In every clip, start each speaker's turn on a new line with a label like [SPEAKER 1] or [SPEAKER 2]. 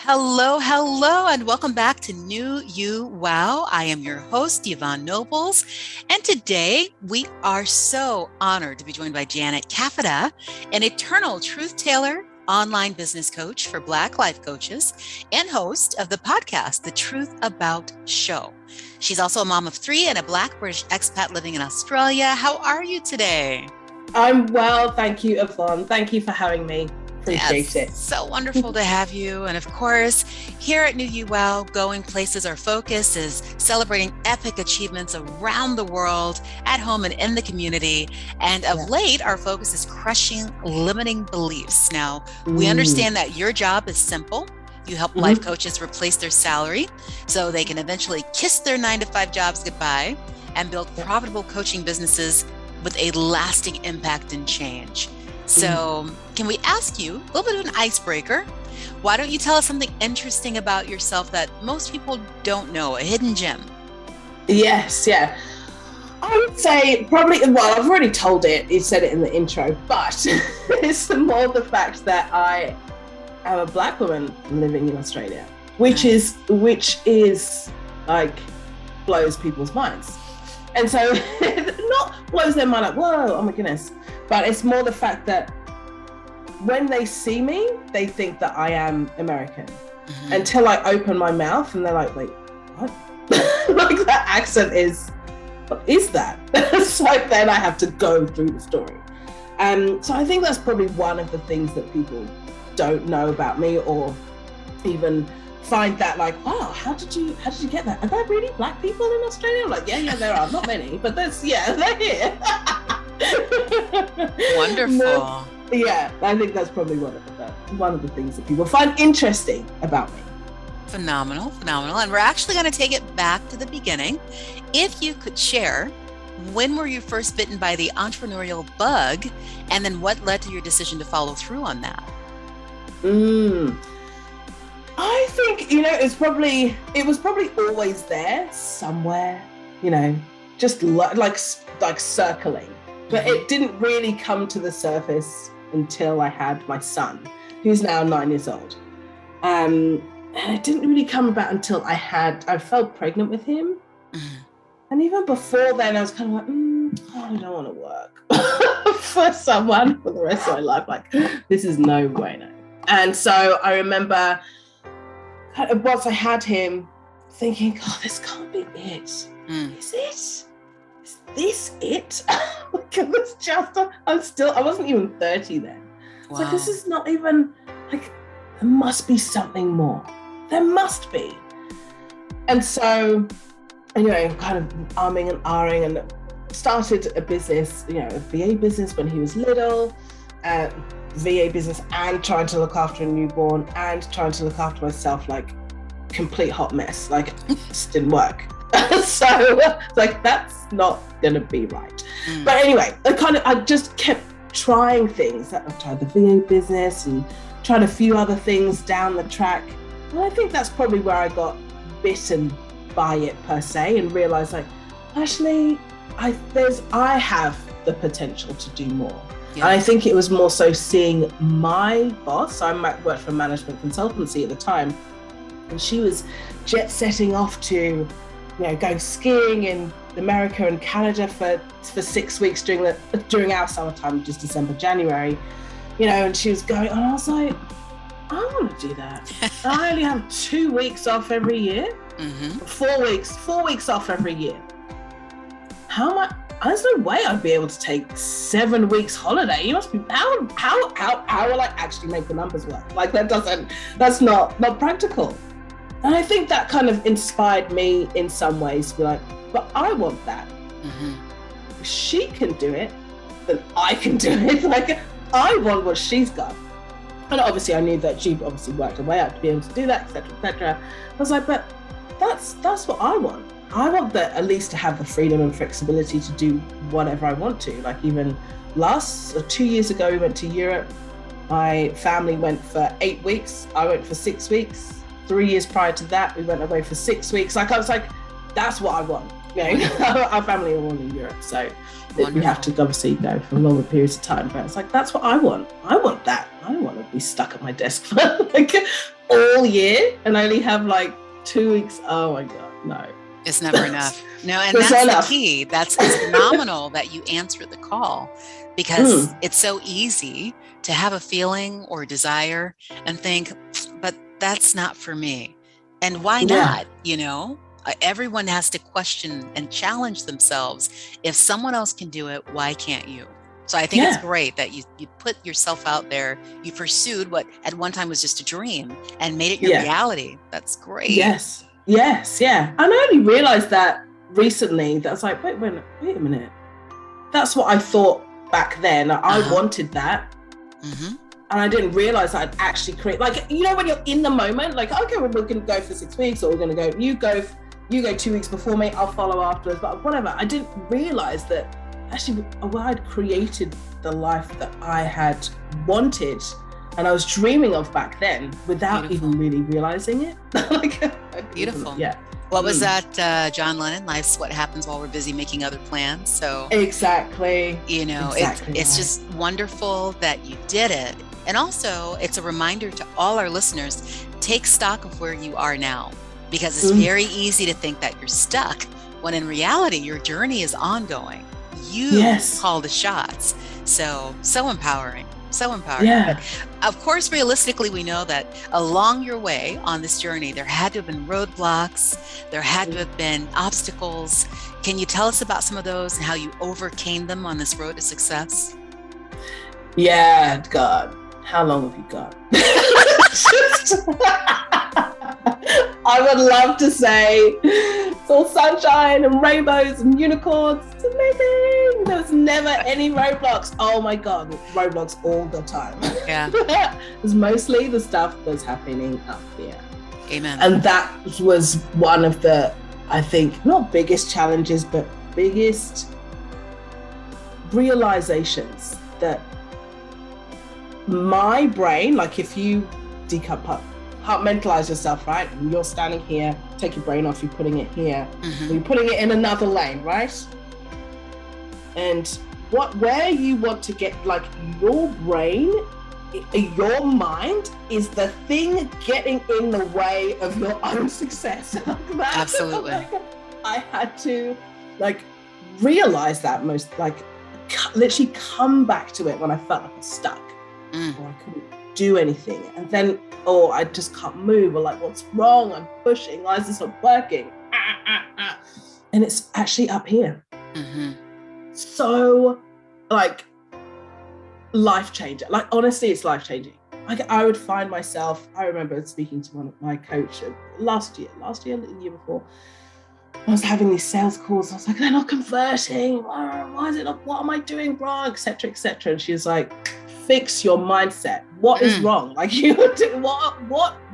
[SPEAKER 1] Hello, hello, and welcome back to New You Wow. I am your host, Yvonne Nobles, and today we are so honored to be joined by Janet Kafadar, an eternal truth teller, online business coach for Black life coaches, and host of the podcast, The Truth About Show. She's also a mom of 3 and a Black British expat living in Australia. How are you today?
[SPEAKER 2] I'm well, thank you, Yvonne. Thank you for having me. Appreciate it.
[SPEAKER 1] So wonderful to have you. And of course, here at New You Wow, Going Places, our focus is celebrating epic achievements around the world, at home and in the community. And of late, our focus is crushing limiting beliefs. Now, we understand that your job is simple. You help life coaches replace their salary so they can eventually kiss their 9-to-5 jobs goodbye and build profitable coaching businesses with a lasting impact and change. So can we ask you a little bit of an icebreaker? Why don't you tell us something interesting about yourself that most people don't know, a hidden gem?
[SPEAKER 2] Yes, yeah. I would say probably, well, I've already told it, you said it in the intro, but it's more the fact that I am a Black woman living in Australia, which is like blows people's minds. And so not blows their mind like, whoa, oh my goodness. But it's more the fact that when they see me, they think that I am American until I open my mouth and they're like, wait, what? Like that accent is, what is that? So then I have to go through the story. So I think that's probably one of the things that people don't know about me, or even find that like, wow, how did you get that? Are there really Black people in Australia? I'm like, yeah, there are. Not many, but they're here.
[SPEAKER 1] Wonderful.
[SPEAKER 2] Yeah, I think that's probably one of the things that people find interesting about me.
[SPEAKER 1] Phenomenal. And we're actually going to take it back to the beginning. If you could share, when were you first bitten by the entrepreneurial bug? And then what led to your decision to follow through on that?
[SPEAKER 2] I think, it was probably always there somewhere, just like circling. But it didn't really come to the surface until I had my son, who's now 9 years old. And it didn't really come about until I fell pregnant with him. And even before then, I was kind of like, I don't want to work for someone for the rest of my life. Like, this is no way, no. And so I remember once I had him thinking, oh, this can't be it. Is it? Is this it? It was just, I wasn't even 30 then. It's like, this is not even, like, there must be something more. There must be. And so, kind of umming and ahhing, and started a business, a VA business when he was little, VA business, and trying to look after a newborn and trying to look after myself, like complete hot mess. Like, it just didn't work. So like, that's not gonna be right. But anyway, I just kept trying things. I tried the VA business and tried a few other things down the track. And I think that's probably where I got bitten by it per se, and realized like, actually, I have the potential to do more. Yeah. And I think it was more so seeing my boss. I worked for a management consultancy at the time, and she was jet setting off to, going skiing in America and Canada for 6 weeks during our summertime, just December, January, and she was going, and I was like, I want to do that. I only have 2 weeks off every year, 4 weeks off every year. There's no way I'd be able to take 7 weeks holiday. You must be, how will I actually make the numbers work? Like, that's not practical. And I think that kind of inspired me in some ways to be like, but I want that. If she can do it, then I can do it. Like, I want what she's got. And obviously I knew that she obviously worked her way up to be able to do that, etc., etc. I was like, but that's what I want. I want at least to have the freedom and flexibility to do whatever I want to. Like, even 2 years ago, we went to Europe. My family went for 8 weeks. I went for 6 weeks. 3 years prior to that, we went away for 6 weeks. Like, I was like, that's what I want. Our family are all in Europe, so we have to obviously go for longer periods of time. But it's like, that's what I want. I want that. I don't want to be stuck at my desk for like all year and only have like 2 weeks. Oh my God, no.
[SPEAKER 1] It's never enough. No, and
[SPEAKER 2] It's
[SPEAKER 1] that's
[SPEAKER 2] not
[SPEAKER 1] the key. It's phenomenal that you answered the call, because it's so easy to have a feeling or desire and think, but that's not for me. And why not? You know, everyone has to question and challenge themselves. If someone else can do it, why can't you? So I think it's great that you put yourself out there. You pursued what at one time was just a dream and made it your reality. That's great.
[SPEAKER 2] Yes. Yeah. And I only realized that recently. That's like, wait a minute. That's what I thought back then. I wanted that. And I didn't realize I'd actually create, like, you know, when you're in the moment, like, okay, well, we're going to go for 6 weeks, or we're going to go, you go 2 weeks before me, I'll follow afterwards, but whatever. I didn't realize that actually, I'd created the life that I had wanted and I was dreaming of back then without even really realizing it.
[SPEAKER 1] Beautiful.
[SPEAKER 2] Yeah.
[SPEAKER 1] What was that, John Lennon? Life's what happens while we're busy making other plans. So
[SPEAKER 2] exactly.
[SPEAKER 1] You know, it's just wonderful that you did it. And also, it's a reminder to all our listeners, take stock of where you are now, because it's very easy to think that you're stuck, when in reality, your journey is ongoing. You call the shots. So empowering.
[SPEAKER 2] Yeah.
[SPEAKER 1] But of course, realistically, we know that along your way on this journey, there had to have been roadblocks, there had to have been obstacles. Can you tell us about some of those and how you overcame them on this road to success?
[SPEAKER 2] Yeah, God, how long have you got? I would love to say it's all sunshine and rainbows and unicorns. It's amazing. There's never any roadblocks. Oh my God, roadblocks all the time.
[SPEAKER 1] Yeah.
[SPEAKER 2] It's mostly the stuff that's happening up here.
[SPEAKER 1] Amen.
[SPEAKER 2] And that was one of the, I think, not biggest challenges, but biggest realizations that my brain, like if you compartmentalize yourself, right? And you're standing here, take your brain off, you're putting it here, you're putting it in another lane, right? And where you want to get, like, your brain, your mind is the thing getting in the way of your own success.
[SPEAKER 1] Absolutely.
[SPEAKER 2] I had to realize that literally come back to it when I felt like I was stuck or I couldn't do anything, and then I just can't move, or like, what's wrong? I'm pushing, why is this not working? And it's actually up here. So life changer, honestly, it's life changing. I would find myself, I remember speaking to one of my coach last year, the year before, I was having these sales calls. I was like, they're not converting. Why is it not? What am I doing wrong? Etc. And she was like, fix your mindset. What is wrong? Like,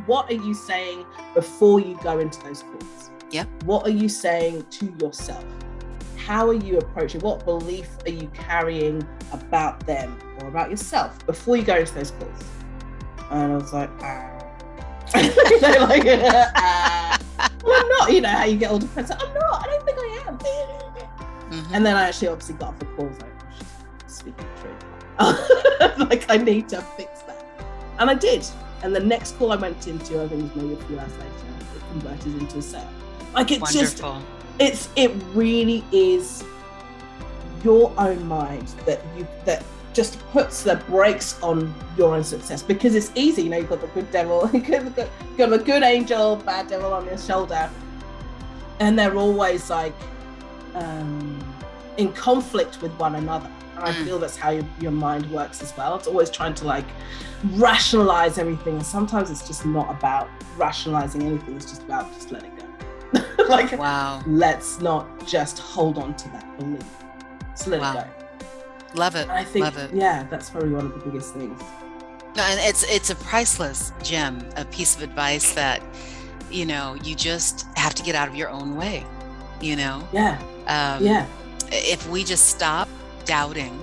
[SPEAKER 2] what are you saying before you go into those calls?
[SPEAKER 1] Yeah. What
[SPEAKER 2] are you saying to yourself? How are you approaching? What belief are you carrying about them or about yourself before you go into those calls? And I was like, well, I'm not, you know how you get all defensive. I'm not, I don't think I am. And then I actually obviously got off the calls, like, she's speaking the truth. Like, I need to fix that. And I did. And the next call I went into, I think it was maybe a few hours later, it converted into a sale. Like, it's
[SPEAKER 1] wonderful.
[SPEAKER 2] It really is your own mind that just puts the brakes on your own success, because it's easy, you know, you've got the good devil, you've got the good angel, bad devil on your shoulder, and they're always in conflict with one another. And I feel that's how your mind works as well. It's always trying to rationalize everything, and sometimes it's just not about rationalizing anything, it's just about just letting go.
[SPEAKER 1] Wow.
[SPEAKER 2] Let's not just hold on to that belief. Just let it go.
[SPEAKER 1] Love it.
[SPEAKER 2] And I think,
[SPEAKER 1] love it.
[SPEAKER 2] Yeah, that's probably one of the biggest things.
[SPEAKER 1] No, and it's a priceless gem, a piece of advice that, you know, you just have to get out of your own way, you know?
[SPEAKER 2] Yeah.
[SPEAKER 1] If we just stop doubting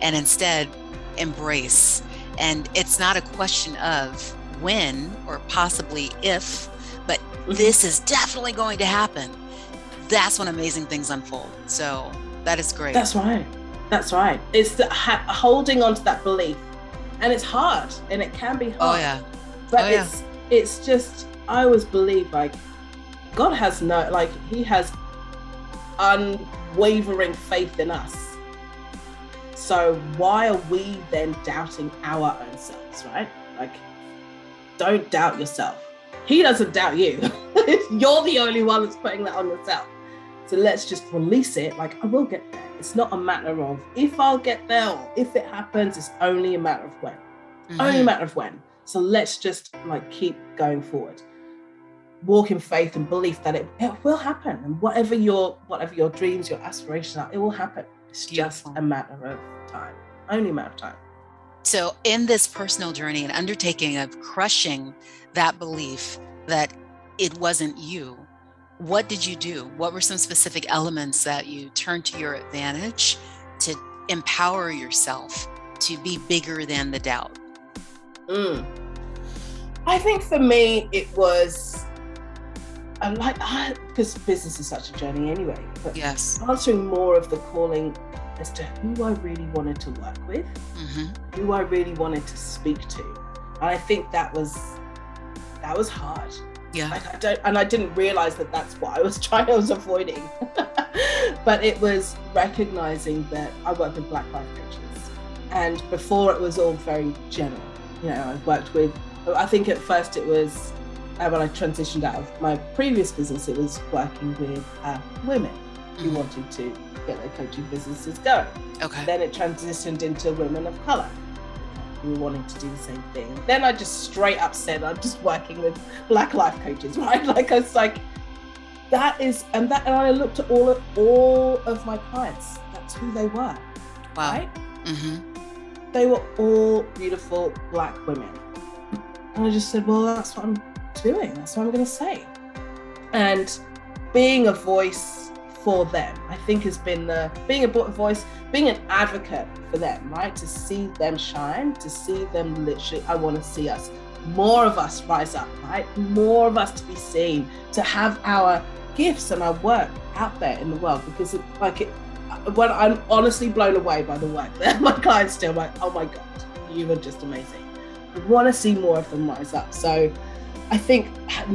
[SPEAKER 1] and instead embrace, and it's not a question of when or possibly if, but this is definitely going to happen. That's when amazing things unfold. So that is great.
[SPEAKER 2] That's right. It's the holding on to that belief, and it's hard, and it can be hard.
[SPEAKER 1] Oh yeah.
[SPEAKER 2] But it's just, I always believe like God has he has unwavering faith in us. So why are we then doubting our own selves, right? Like, don't doubt yourself. He doesn't doubt you. You're the only one that's putting that on yourself. So let's just release it. Like, I will get there. It's not a matter of if I'll get there or if it happens. It's only a matter of when. Only a matter of when. So let's just like keep going forward. Walk in faith and belief that it will happen. And whatever your dreams, your aspirations are, it will happen. It's just a matter of time. Only a matter of time.
[SPEAKER 1] So in this personal journey and undertaking of crushing that belief that it wasn't you, what did you do? What were some specific elements that you turned to your advantage to empower yourself to be bigger than the doubt?
[SPEAKER 2] I think for me, it was because business is such a journey anyway, but answering more of the calling as to who I really wanted to work with, who I really wanted to speak to. And I think that was hard. Yeah. Like I didn't realize that that's what I was avoiding. But it was recognizing that I work with Black life coaches. And before it was all very general. You know, I worked with, I think at first it was, when I transitioned out of my previous business, it was working with women who wanted to get their coaching businesses going. Okay. Then it transitioned into women of color who were wanting to do the same thing. Then I just straight up said, I'm just working with Black life coaches, right? Like I was like, and I looked at all of my clients. That's who they were. Wow. Right? They were all beautiful Black women. And I just said, well, that's what I'm doing. That's what I'm going to say. And being a voice for them, I think has been being a voice, being an advocate for them, right? To see them shine, to see them literally, I want to see us, more of us rise up, right? More of us to be seen, to have our gifts and our work out there in the world, because when I'm honestly blown away by the work that my clients do, I'm like, oh my God, you are just amazing. I want to see more of them rise up. So I think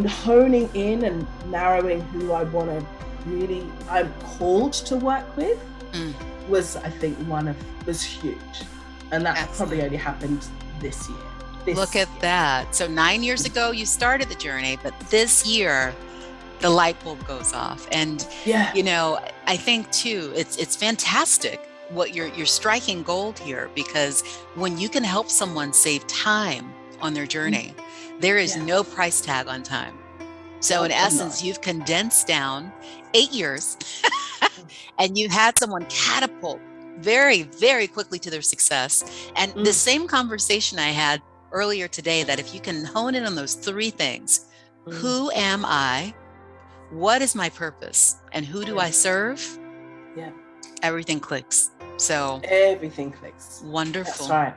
[SPEAKER 2] honing in and narrowing who I want to I'm called to work with was, I think, was huge. And that probably only happened this year.
[SPEAKER 1] Look at that. So 9 years ago, you started the journey, but this year, the light bulb goes off. And, you know, I think too, it's fantastic what you're striking gold here, because when you can help someone save time on their journey, there is no price tag on time. So in essence, you've condensed down 8 years and you had someone catapult very, very quickly to their success. And the same conversation I had earlier today, that if you can hone in on those three things, who am I? What is my purpose? And who do I serve? Yeah. Everything clicks. So
[SPEAKER 2] everything clicks.
[SPEAKER 1] Wonderful.
[SPEAKER 2] That's right.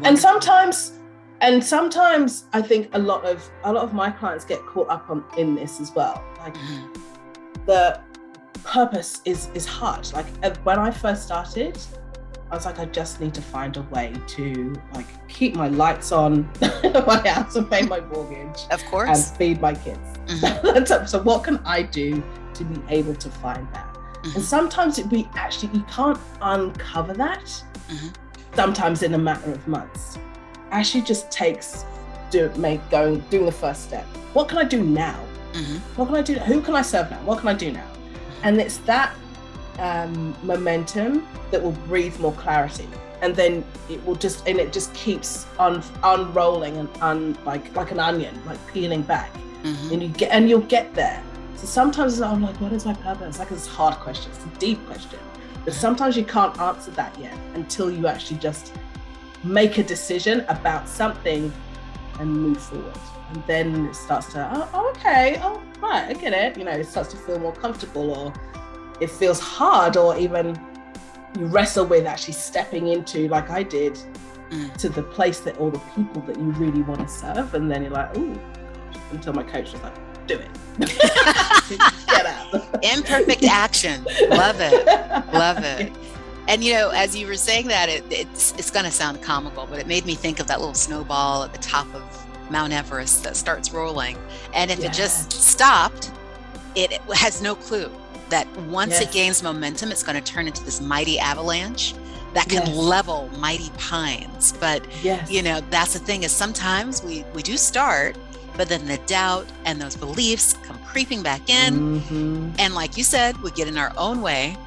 [SPEAKER 2] Wonderful. And sometimes I think a lot of my clients get caught up in this as well. Like the purpose is hard. Like when I first started, I was like, I just need to find a way to like keep my lights on in my house and pay my mortgage,
[SPEAKER 1] of course,
[SPEAKER 2] and feed my kids. So what can I do to be able to find that? And sometimes you can't uncover that. Sometimes in a matter of months. Actually just takes doing the first step. What can I do now? What can I do? Who can I serve now? What can I do now? And it's that momentum that will breathe more clarity, and then it just keeps unrolling and like an onion, like peeling back, and you'll get there. So sometimes I'm like, what is my purpose? Like, it's a hard question. It's a deep question, but sometimes you can't answer that yet until you actually just make a decision about something and move forward. And then it starts to, okay, right, I get it. You know, it starts to feel more comfortable, or it feels hard, or even you wrestle with actually stepping into, like I did, to the place that all the people that you really want to serve. And then you're like, oh, until my coach was like, do it. Get out.
[SPEAKER 1] Imperfect action. Love it. Love it. And, you know, as you were saying that, it's going to sound comical, but it made me think of that little snowball at the top of Mount Everest that starts rolling. And if it
[SPEAKER 2] Yes.
[SPEAKER 1] just stopped, it has no clue that once
[SPEAKER 2] Yes.
[SPEAKER 1] it gains momentum, it's going to turn into this mighty avalanche that can
[SPEAKER 2] Yes.
[SPEAKER 1] level mighty pines. But,
[SPEAKER 2] Yes.
[SPEAKER 1] you know, that's the thing, is sometimes we do start, but then the doubt and those beliefs come creeping back in.
[SPEAKER 2] Mhm.
[SPEAKER 1] And like you said, we get in our own way,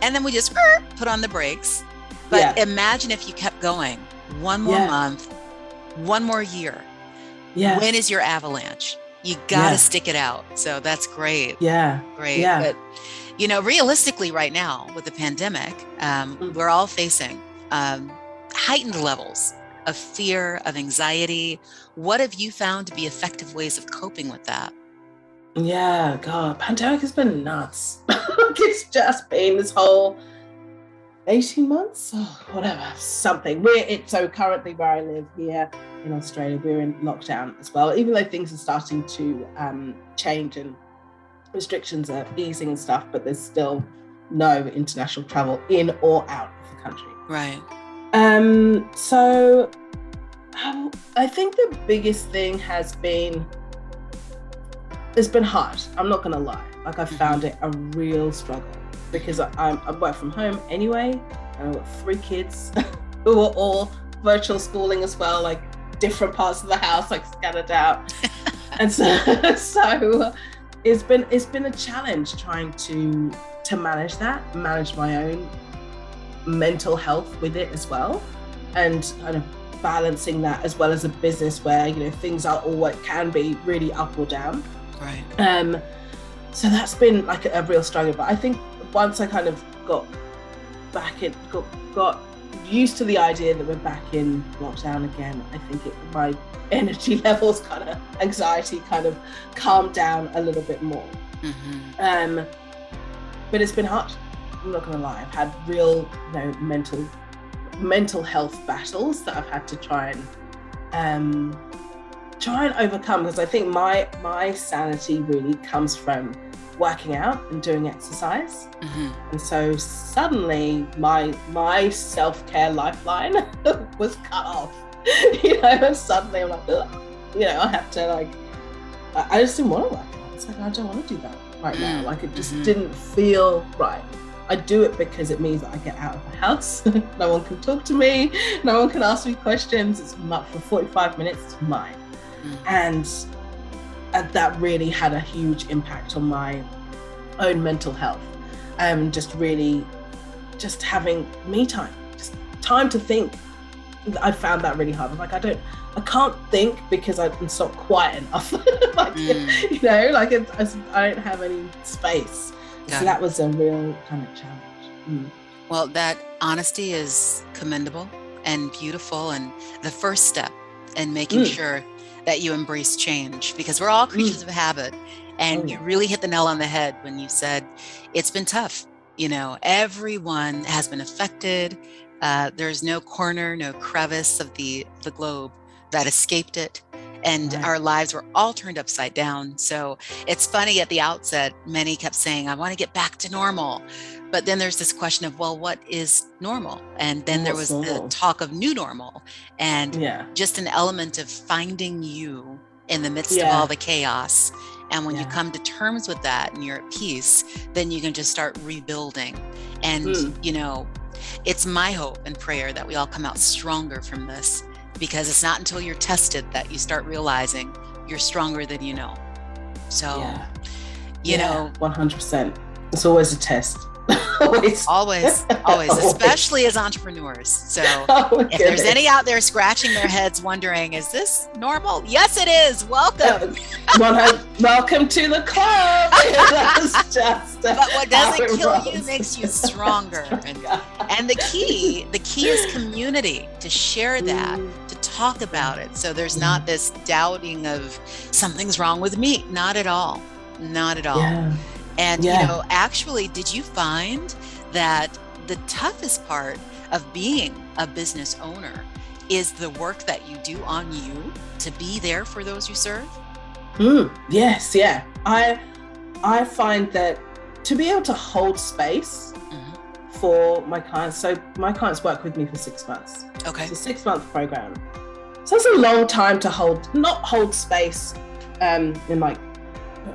[SPEAKER 1] and then we just put on the brakes. But
[SPEAKER 2] Yeah.
[SPEAKER 1] imagine if you kept going one more
[SPEAKER 2] Yeah.
[SPEAKER 1] month, one more year.
[SPEAKER 2] Yeah.
[SPEAKER 1] When is your avalanche? You got to
[SPEAKER 2] Yeah.
[SPEAKER 1] stick it out. So that's great.
[SPEAKER 2] Yeah.
[SPEAKER 1] Great.
[SPEAKER 2] Yeah.
[SPEAKER 1] But, you know, realistically right now with the pandemic, we're all facing heightened levels of fear, of anxiety. What have you found to be effective ways of coping with that?
[SPEAKER 2] Yeah, God, pandemic has been nuts. It's just been this whole 18 months, whatever, something. So currently where I live here in Australia, we're in lockdown as well, even though things are starting to change and restrictions are easing and stuff, but there's still no international travel in or out of the country.
[SPEAKER 1] Right.
[SPEAKER 2] So I think the biggest thing has been, it's been hard. I'm not gonna lie. Like, I found it a real struggle because I work from home anyway. I've got 3 kids who are all virtual schooling as well, like different parts of the house, like scattered out. And so it's been a challenge trying to manage that, manage my own mental health with it as well, and kind of balancing that as well as a business where, you know, things are always can be really up or down.
[SPEAKER 1] Right.
[SPEAKER 2] So that's been like a real struggle. But I think once I kind of got back in, got used to the idea that we're back in lockdown again, I think my energy levels, kind of anxiety, kind of calmed down a little bit more.
[SPEAKER 1] Mm-hmm.
[SPEAKER 2] But it's been hard. I'm not gonna lie. I've had real, you know, mental health battles that I've had to try and overcome, because I think my sanity really comes from working out and doing exercise.
[SPEAKER 1] Mm-hmm.
[SPEAKER 2] And so suddenly my self-care lifeline was cut off. You know, and suddenly I'm like, ugh. You know, I have to, like, I just didn't want to work out. It's like, I don't want to do that right now. Like, it just didn't feel right. I do it because it means that I get out of the house. No one can talk to me. No one can ask me questions. It's for 45 minutes. It's mine. And that really had a huge impact on my own mental health. Just having me time, just time to think. I found that really hard. I'm like, I can't think because I'm not quiet enough. Like, you know, like I don't have any space. So that was a real kind of challenge.
[SPEAKER 1] Well, that honesty is commendable and beautiful, and the first step in making sure that you embrace change, because we're all creatures of habit. And you really hit the nail on the head when you said it's been tough. You know, everyone has been affected. There's no corner, no crevice of the globe that escaped it. And our lives were all turned upside down. So it's funny, at the outset, many kept saying, I want to get back to normal. But then there's this question of, well, what is normal? And then there was the talk of new normal, and just an element of finding you in the midst of all the chaos. And when you come to terms with that and you're at peace, then you can just start rebuilding. And, you know, it's my hope and prayer that we all come out stronger from this, because it's not until you're tested that you start realizing you're stronger than you know. So, you know,
[SPEAKER 2] 100%. It's always a test.
[SPEAKER 1] always, especially as entrepreneurs. So if there's any out there scratching their heads wondering, is this normal? Yes, it is. Welcome.
[SPEAKER 2] Welcome to the club.
[SPEAKER 1] But what doesn't kill you makes you stronger. And the key is community, to share that, to talk about it. So there's not this doubting of something's wrong with me. Not at all. Not at all.
[SPEAKER 2] Yeah.
[SPEAKER 1] And, you know, actually, did you find that the toughest part of being a business owner is the work that you do on you to be there for those you serve?
[SPEAKER 2] Yes, yeah. I find that to be able to hold space for my clients, so my clients work with me for 6 months.
[SPEAKER 1] Okay.
[SPEAKER 2] It's a 6-month program. So it's a long time to not hold space, in like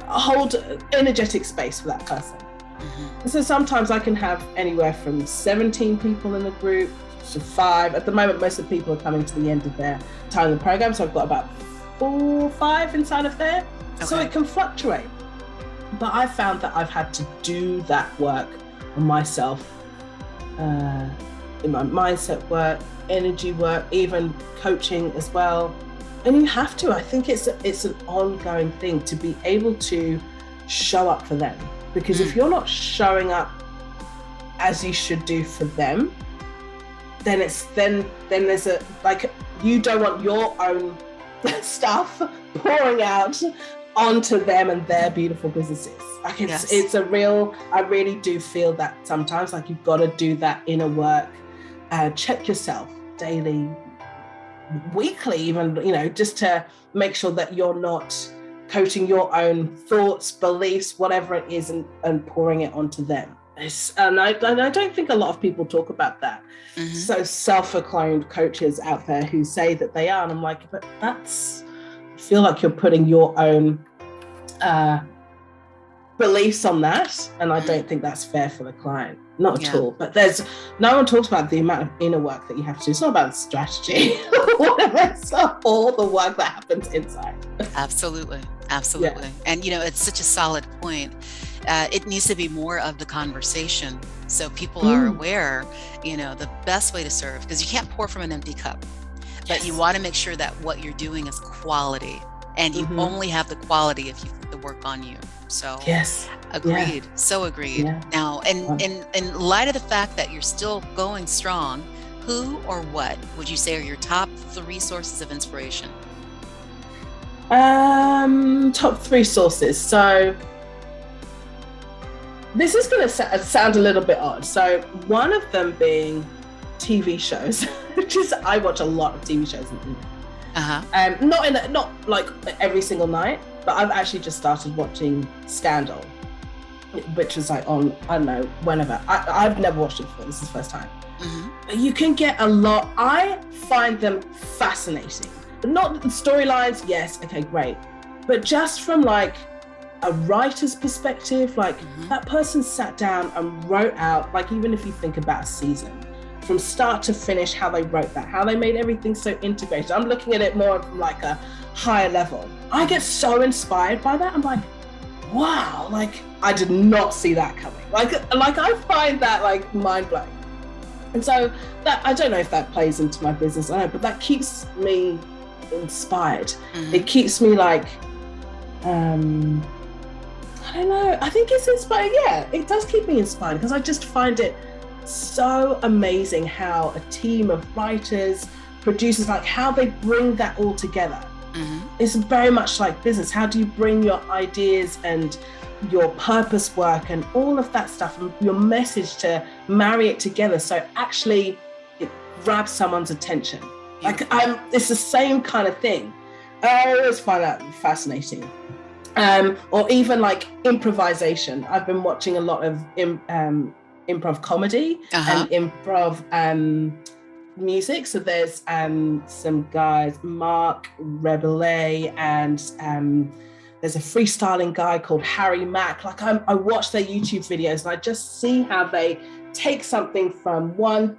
[SPEAKER 2] hold energetic space for that person. Mm-hmm. So sometimes I can have anywhere from 17 people in a group to 5. At the moment, most of the people are coming to the end of their time in the program, so I've got about 4 or 5 inside of there. Okay. So it can fluctuate. But I found that I've had to do that work on myself, in my mindset work, energy work, even coaching as well. And you have to. I think it's an ongoing thing to be able to show up for them. Because if you're not showing up as you should do for them, then there's a, like, you don't want your own stuff pouring out onto them and their beautiful businesses. Like it's a real, I really do feel that sometimes, like, you've got to do that inner work, check yourself daily, weekly, even, just to make sure that you're not coaching your own thoughts, beliefs, whatever it is, and pouring it onto them. And I don't think a lot of people talk about that. Mm-hmm. So self-acclaimed coaches out there who say that they are, and I'm like, but I feel like you're putting your own beliefs on that, and I don't think that's fair for the client, not at all. But no one talks about the amount of inner work that you have to do. It's not about strategy, it's all the work that happens inside.
[SPEAKER 1] Absolutely. Yeah. And it's such a solid point. It needs to be more of the conversation, so people are aware, the best way to serve, because you can't pour from an empty cup, but you want to make sure that what you're doing is quality, and you only have the quality if you put the work on you. So agreed. So agreed. Now, in light of the fact that you're still going strong, who or what would you say are your top 3 sources of inspiration?
[SPEAKER 2] Top 3 sources. So this is going to sound a little bit odd. So one of them being TV shows, which is, I watch a lot of TV shows. Not like every single night, but I've actually just started watching Scandal, which was like on, I don't know, whenever. I've never watched it before. This is the first time. Mm-hmm. You can get a lot. I find them fascinating. Not the storylines, yes, okay, great. But just from like a writer's perspective, like that person sat down and wrote out, like, even if you think about a season, from start to finish, how they wrote that, how they made everything so integrated. I'm looking at it more from like a higher level. I get so inspired by that. I'm like, wow, like, I did not see that coming. Like I find that like mind blowing. And so that, I don't know if that plays into my business, I don't know, but that keeps me inspired. It keeps me like, I don't know, I think it's inspiring. Yeah, it does keep me inspired, because I just find it so amazing how a team of writers, producers, like how they bring that all together. It's very much like business. How do you bring your ideas and your purpose work and all of that stuff and your message to marry it together so actually it grabs someone's attention? Like, it's the same kind of thing. I always find that fascinating. Or even like improvisation. I've been watching a lot of improv comedy and improv music. So there's some guys, Mark Rebellet, and there's a freestyling guy called Harry Mack. Like, I watch their YouTube videos and I just see how they take something from one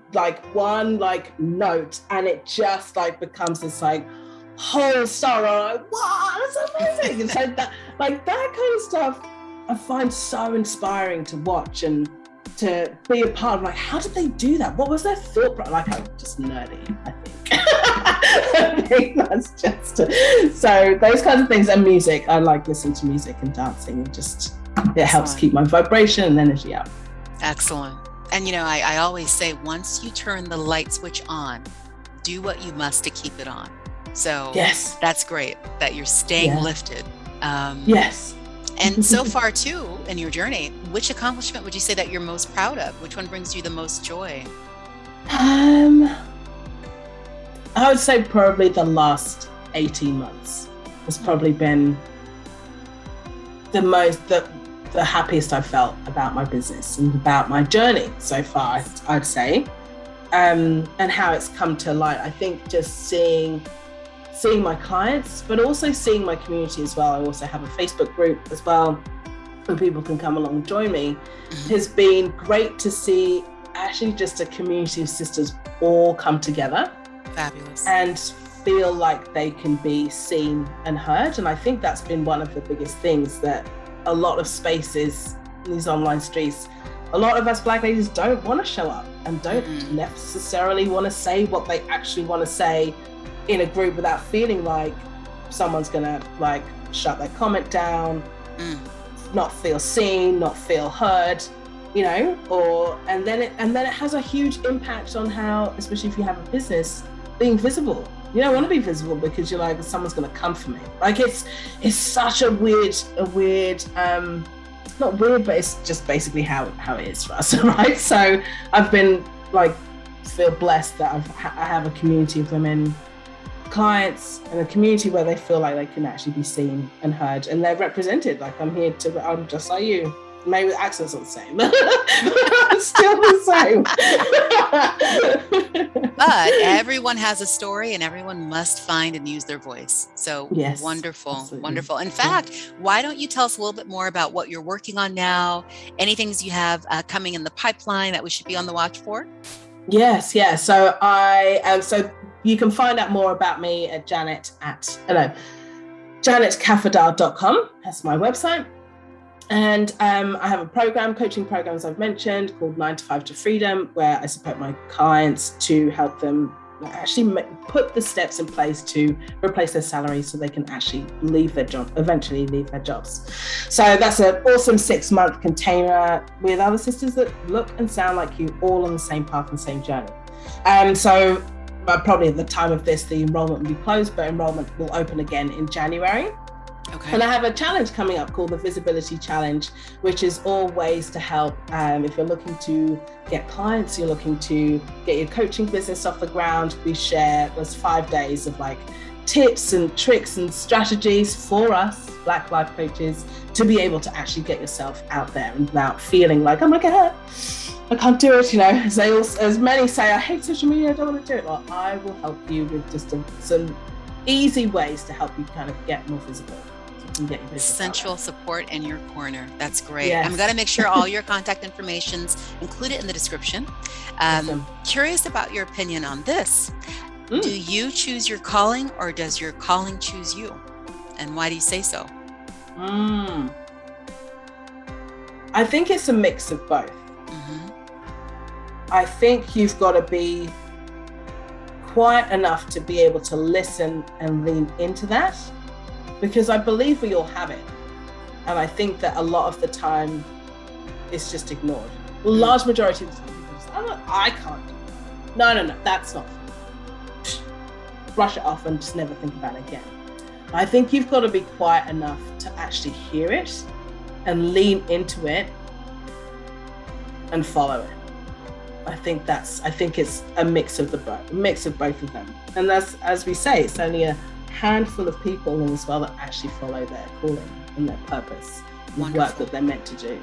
[SPEAKER 2] note, and it just like becomes this like whole song. I'm like, wow, that's amazing. And so that kind of stuff I find so inspiring to watch and to be a part of. Like, how did they do that? What was their thought? Like, I'm just nerdy, I think. I think that's just so those kinds of things. And music, I like listening to music and dancing. It helps keep my vibration and energy up.
[SPEAKER 1] Excellent. And I always say, once you turn the light switch on, do what you must to keep it on. So that's great that you're staying lifted.
[SPEAKER 2] Yes.
[SPEAKER 1] And so far too, in your journey, which accomplishment would you say that you're most proud of? Which one brings you the most joy?
[SPEAKER 2] I would say probably the last 18 months has probably been the happiest I've felt about my business and about my journey so far, I'd say, and how it's come to light. I think just seeing seeing my clients, but also seeing my community as well. I also have a Facebook group as well, and people can come along and join me. Has been great to see actually just a community of sisters all come together.
[SPEAKER 1] Fabulous.
[SPEAKER 2] And feel like they can be seen and heard. And I think that's been one of the biggest things, that a lot of spaces in these online streets, a lot of us Black ladies don't want to show up and don't necessarily want to say what they actually want to say in a group without feeling like someone's gonna like shut their comment down, not feel seen, not feel heard, you know, and then it has a huge impact on how, especially if you have a business, being visible. You don't want to be visible because you're like, someone's going to come for me. Like it's such a weird, not weird, but it's just basically how it is for us, right? So I've been like, feel blessed that I have a community of women clients and a community where they feel like they can actually be seen and heard and they're represented. Like I'm just like you. Maybe the accent's not the same. Still the same.
[SPEAKER 1] But everyone has a story and everyone must find and use their voice. So yes, wonderful, absolutely. Wonderful. In fact, why don't you tell us a little bit more about what you're working on now? Any things you have coming in the pipeline that we should be on the watch for?
[SPEAKER 2] Yes, yeah. So so you can find out more about me at janetkafadar.com. That's my website. And I have a coaching program, as I've mentioned, called 9 to 5 to Freedom, where I support my clients to help them actually put the steps in place to replace their salary so they can actually eventually leave their jobs. So that's an awesome 6-month container with other sisters that look and sound like you, all on the same path and same journey. So probably at the time of this, the enrollment will be closed, but enrollment will open again in January. Okay. And I have a challenge coming up called the Visibility Challenge, which is all ways to help if you're looking to get clients, you're looking to get your coaching business off the ground. We share, there's 5 days of like tips and tricks and strategies for us Black life coaches to be able to actually get yourself out there and without feeling like, oh my God, I can't do it. You know, as many say, I hate social media, I don't want to do it. Well, I will help you with just some easy ways to help you kind of get more visible.
[SPEAKER 1] Essential support in your corner. That's great.
[SPEAKER 2] Yes.
[SPEAKER 1] I'm going to make sure all your contact information's included in the description.
[SPEAKER 2] Awesome.
[SPEAKER 1] Curious about your opinion on this. Do you choose your calling or does your calling choose you? And why do you say so?
[SPEAKER 2] I think it's a mix of both. I think you've got to be quiet enough to be able to listen and lean into that, because I believe we all have it. And I think that a lot of the time it's just ignored. Large majority of the time, people just, I can't do it. No, that's not. Brush it off and just never think about it again. I think you've got to be quiet enough to actually hear it and lean into it and follow it. I think it's a mix of both of them. And that's, as we say, it's only a handful of people in this world that actually follow their calling and their purpose, the work that they're meant to do.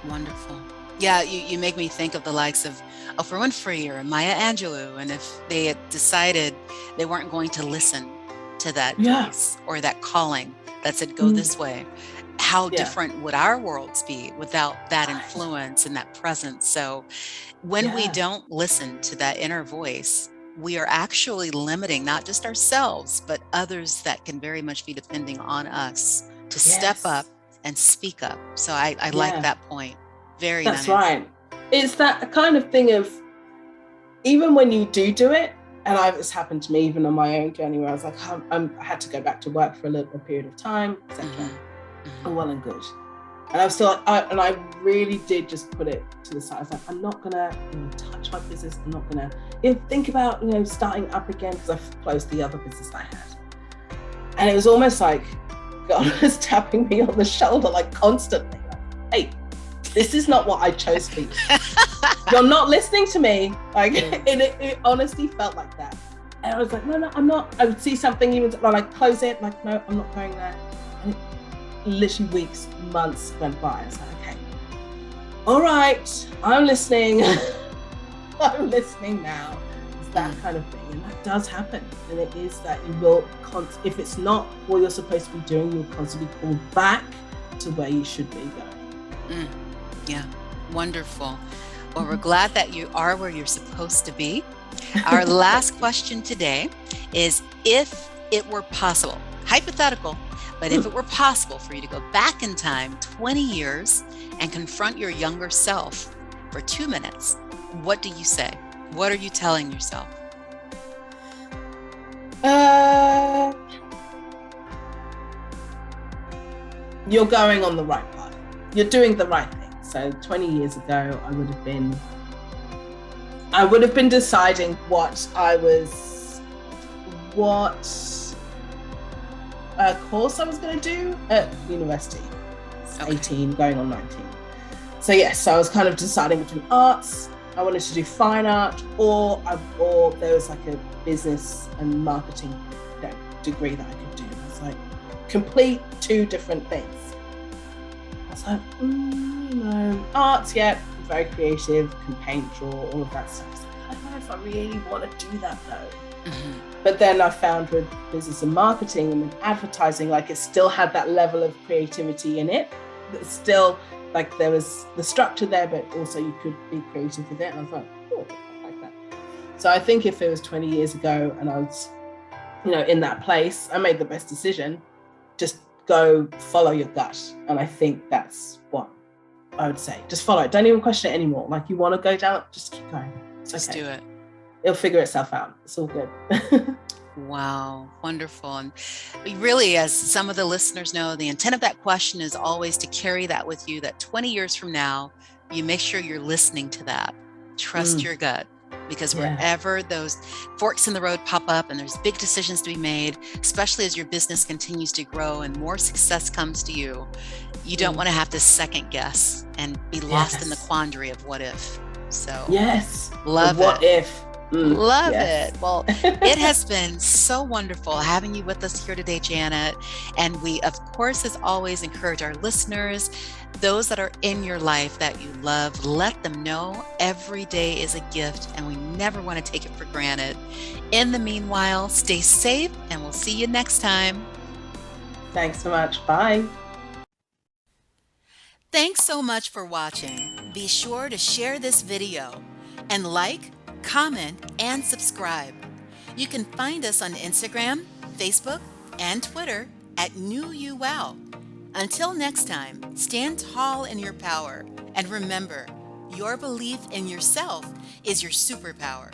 [SPEAKER 1] Wonderful. Yeah, you make me think of the likes of Oprah Winfrey or Maya Angelou, and if they had decided they weren't going to listen to that voice or that calling that said, go this way, how different would our worlds be without that influence and that presence? So when we don't listen to that inner voice, we are actually limiting not just ourselves, but others that can very much be depending on us to step up and speak up. So I like that point. That's nice. Right.
[SPEAKER 2] It's that kind of thing of, even when you do it, and it's happened to me even on my own journey where I was like, I had to go back to work for a period of time, etc. Well and good. And I was still like, and I really did just put it to the side. I was like, I'm not gonna touch my business. I'm not gonna think about starting up again, because I've closed the other business I had. And it was almost like God was tapping me on the shoulder, like constantly, like, hey, this is not what I chose for you. You're not listening to me. Like it honestly felt like that. And I was like, no, I'm not. I would see something, even like close it, like, no, I'm not going there. And it, literally weeks, months went by. I was like, okay, all right, I'm listening. I'm listening now. that kind of thing. And that does happen. And it is that you will, if it's not what you're supposed to be doing, you'll constantly be pulled back to where you should be going.
[SPEAKER 1] Yeah, wonderful. Well, we're glad that you are where you're supposed to be. Our last question today is, if it were possible, hypothetical, but if it were possible for you to go back in time 20 years and confront your younger self for 2 minutes, what do you say? What are you telling yourself?
[SPEAKER 2] You're going on the right path. You're doing the right thing. So 20 years ago, I would have been deciding what course I was going to do at university. 18, going on 19. So yes, so I was kind of deciding between arts. I wanted to do fine art, or there was like a business and marketing degree that I could do. I was like, complete two different things. I was like, arts, yeah, very creative, can paint, draw, all of that stuff. I don't know if I really want to do that though. But then I found with business and marketing and with advertising, like it still had that level of creativity in it. It's still like there was the structure there, but also you could be creative with it. And I was like, oh, I like that. So I think if it was 20 years ago and I was, in that place, I made the best decision. Just go follow your gut. And I think that's what I would say. Just follow it. Don't even question it anymore. Like, you want to go down, just keep going. It's
[SPEAKER 1] Just
[SPEAKER 2] okay.
[SPEAKER 1] do it.
[SPEAKER 2] It'll figure itself out. It's all good.
[SPEAKER 1] Wow, wonderful. And really, as some of the listeners know, the intent of that question is always to carry that with you, that 20 years from now, you make sure you're listening to that. Trust your gut, because wherever those forks in the road pop up and there's big decisions to be made, especially as your business continues to grow and more success comes to you, you don't want to have to second guess and be lost in the quandary of what if. So love
[SPEAKER 2] what if.
[SPEAKER 1] Love it. Well, it has been so wonderful having you with us here today, Janet. And we, of course, as always, encourage our listeners, those that are in your life that you love, let them know every day is a gift and we never want to take it for granted. In the meanwhile, stay safe and we'll see you next time.
[SPEAKER 2] Thanks so much. Bye.
[SPEAKER 1] Thanks so much for watching. Be sure to share this video and like, comment, and subscribe. You can find us on Instagram, Facebook, and Twitter at New You Well. Until next time, stand tall in your power and remember, your belief in yourself is your superpower.